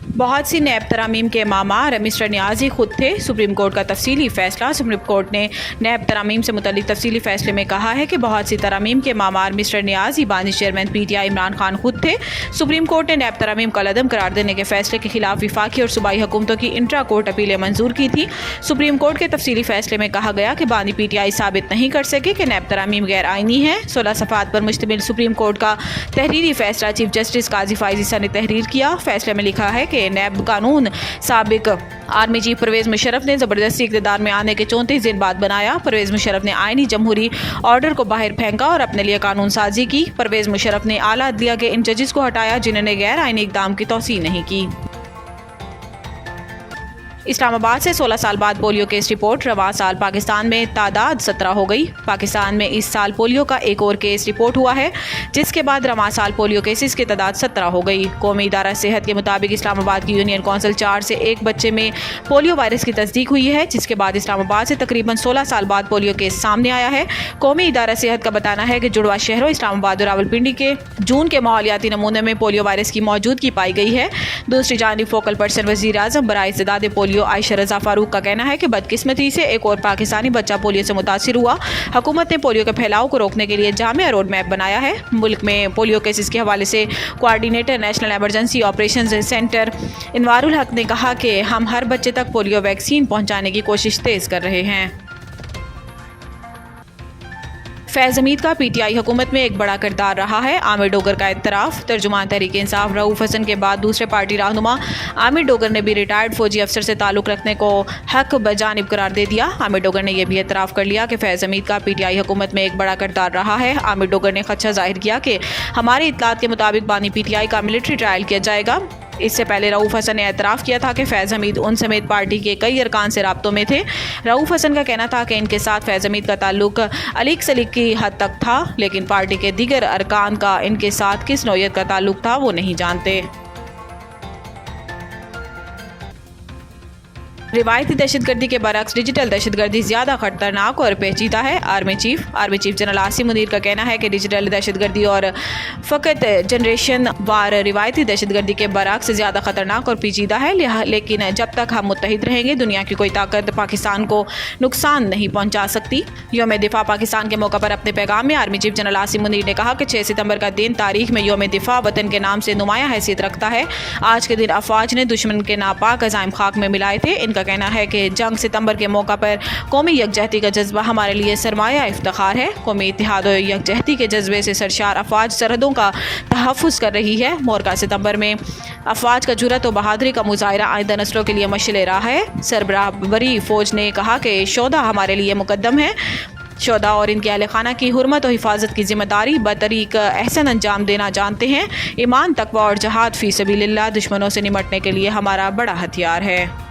बहुत सी नैब तरामीम के मामार मिस्टर नियाज़ी खुद थे। सुप्रीम कोर्ट का तफसीली फ़ैसला। सुप्रीम कोर्ट ने नैब तरामीम से मुतल्लिक तफसीली फ़ैसले में कहा है कि बहुत सी तरामीम के मामार मिस्टर नियाज़ी बानी चेयरमैन PTI इमरान खान खुद थे। सुप्रीम कोर्ट ने नैब तरामीम का लदम करार देने के फैसले के खिलाफ वफाकी और सूबाई हुकूमतों की इंट्रा कोर्ट अपीलें मंजूर की थी। सुप्रीम कोर्ट के तफसीली फ़ैसले में कहा गया कि बानी PTI साबित नहीं कर सके कि नैब तरामीम गैर आइनी है। 16 सफ़ात पर मुश्तमिल सुप्रीम कोर्ट का तहरीरी फ़ैसला चीफ जस्टिस काजी फ़ाइज़ ईसा ने तहरीर किया। फैसले में लिखा है कि नैब कानून साबिक आर्मी चीफ परवेज़ मुशर्रफ ने ज़बरदस्ती इक़्तिदार में आने के 34 दिन बाद बनाया। परवेज़ मुशर्रफ ने आइनी जमहूरी ऑर्डर को बाहर फेंका और अपने लिए कानून साजी की। परवेज़ मुशर्रफ ने आला अदलिया के इन जजेस को हटाया जिन्होंने गैर आइनी इक़दाम की तौसीह नहीं की। इस्लामाबाद से 16 साल बाद पोलियो केस रिपोर्ट। रवां साल पाकिस्तान में तादाद 17 हो गई। पाकिस्तान में इस साल पोलियो का एक और केस रिपोर्ट हुआ है, जिसके बाद रवां साल पोलियो केसेस की तादाद 17 हो गई। कौमी इदारा सेहत के मुताबिक इस्लामाबाद की यूनियन कौंसिल 4 से 1 बच्चे में पोलियो वायरस की तस्दीक हुई है, जिसके बाद इस्लामाबाद से तकरीबन 16 साल बाद पोलियो केस सामने आया है। कौमी इदारा सेहत का बताना है कि जुड़वा शहरों इस्लामाबाद और रावलपिंडी के जून के माहौलियाती नमूने में पोलियो वायरस की मौजूदगी पाई गई है। दूसरी जानिब फोकल पर्सन वज़ीर आज़म बराए इज़्तिदाद पोलियो आयशा रज़ा फारूक का कहना है कि बदकिस्मती से एक और पाकिस्तानी बच्चा पोलियो से मुतासिर हुआ। हुकूमत ने पोलियो के फैलाव को रोकने के लिए जामिया रोड मैप बनाया है। मुल्क में पोलियो केसेस के हवाले से coordinator national emergency operation centre Anwarul Haq ने कहा कि हम हर बच्चे तक पोलियो वैक्सीन पहुँचाने की कोशिश तेज़ कर रहे हैं। फैज़ हमीद का PTI हुकूमत में एक बड़ा किरदार रहा है। आमिर डोगर का इत्तराफ़। तर्जुमान तहरीक इंसाफ रऊफ़ हसन के बाद दूसरे पार्टी रहनुमा आमिर डोगर ने भी रिटायर्ड फौजी अफसर से ताल्लुक़ रखने को हक बजानिब करार दे दिया। आमिर डोगर ने यह भी इत्तराफ़ कर लिया कि फैज़ हमीद का PTI हुकूमत में एक बड़ा किरदार रहा है। आमिर डोगर ने खदशा ज़ाहिर किया कि हमारी इत्तलात के मुताबिक बानी PTI का मिलिट्री ट्रायल किया जाएगा। इससे पहले रऊफ़ हसन ने एतराफ़ किया था कि फैज़ हमीद उन समेत पार्टी के कई अरकान से राब्तों में थे। रऊफ़ हसन का कहना था कि इनके साथ फैज़ हमीद का ताल्लुक अलीक सलीक की हद तक था, लेकिन पार्टी के दीगर अरकान का इनके साथ किस नौयत का ताल्लुक था वो नहीं जानते। रिवायती दहशतगर्दी के बरक्स डिजिटल दहशतगर्दी ज़्यादा खतरनाक और पेचीदा है। Army chief general Asim Munir का कहना है कि डिजिटल दहशतगर्दी और फ़कत जनरेशन वार रिवायती दहशतगर्दी के बरक्स ज़्यादा खतरनाक और पेचीदा है, लेकिन जब तक हम मुत्तहिद रहेंगे दुनिया की कोई ताकत पाकिस्तान को नुकसान नहीं पहुँचा सकती। यौम दिफा पाकिस्तान के मौका पर अपने पैगाम में army chief general Asim Munir ने कहा कि 6 सितंबर का दिन तारीख में यौम दिफा वतन के नाम से नुमाया हैसियत रखता है। आज के दिन अफवाज ने दुश्मन के नापाक अज़ाइम खाक में मिलाए थे। इनका कहना है कि जंग सितंबर के मौका पर कौमी यकजहती का जज्बा हमारे लिए सरमाया इफ्तिखार है। कौमी इत्तेहाद और यकजहती के जज्बे से सरशार अफवाज सरहदों का तहफ़्फ़ुज़ कर रही है। मोरका सितंबर में अफवाज का जुर्रत और बहादुरी का मुजाहिरा आइंदा नस्लों के लिए मशअल राह है। सरबराह बरी फ़ौज ने कहा कि शोधा हमारे लिए मुकद्दम है। शोधा और इनके अहल खाना की हुर्मत और हिफाजत की जिम्मेदारी बतरीक एहसन अंजाम देना जानते हैं। ईमान, तकवा और जहाद फ़ी सबीलिल्लाह दुश्मनों से निमटने के लिए हमारा बड़ा हथियार है।